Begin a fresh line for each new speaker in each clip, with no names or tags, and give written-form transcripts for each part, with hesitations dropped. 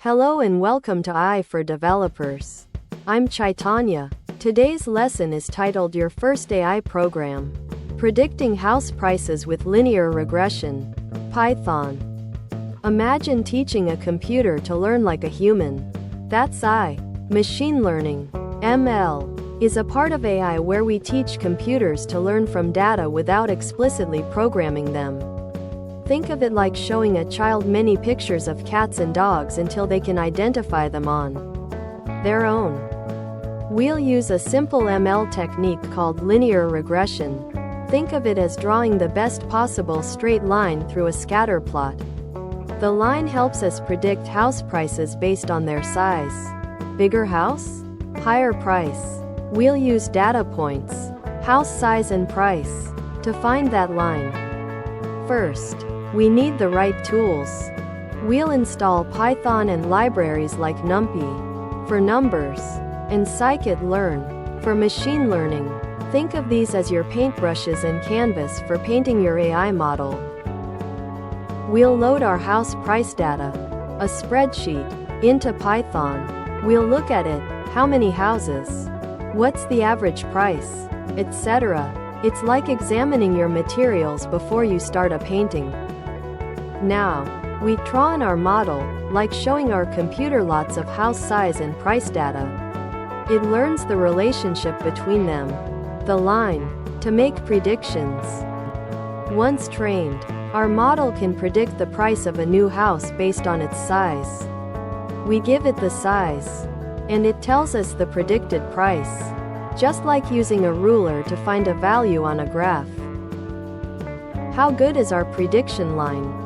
Hello and welcome to AI for Developers. I'm Chaitanya. Today's lesson is titled Your First AI Program. Predicting House Prices with Linear Regression. Python. Imagine teaching a computer to learn like a human. That's AI. Machine learning, ML, is a part of AI where we teach computers to learn from data without explicitly programming them. Think of it like showing a child many pictures of cats and dogs until they can identify them on their own. We'll use a simple ML technique called linear regression. Think of it as drawing the best possible straight line through a scatter plot. The line helps us predict house prices based on their size. Bigger house? Higher price. We'll use data points, house size and price, to find that line. First, we need the right tools. We'll install Python and libraries like NumPy for numbers and scikit-learn for machine learning. Think of these as your paintbrushes and canvas for painting your AI model. We'll load our house price data, a spreadsheet, into Python. We'll look at it, how many houses, what's the average price, etc. It's like examining your materials before you start a painting. Now, we train our model, like showing our computer lots of house size and price data. It learns the relationship between them, the line, to make predictions. Once trained, our model can predict the price of a new house based on its size. We give it the size, and it tells us the predicted price, just like using a ruler to find a value on a graph. How good is our prediction line?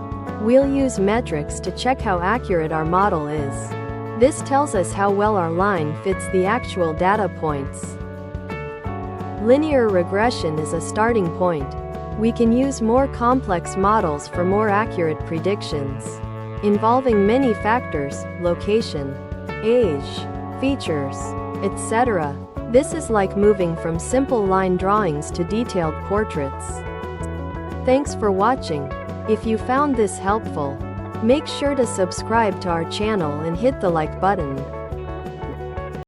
We'll use metrics to check how accurate our model is. This tells us how well our line fits the actual data points. Linear regression is a starting point. We can use more complex models for more accurate predictions, involving many factors, location, age, features, etc. This is like moving from simple line drawings to detailed portraits. Thanks for watching. If you found this helpful, make sure to subscribe to our channel and hit the like button.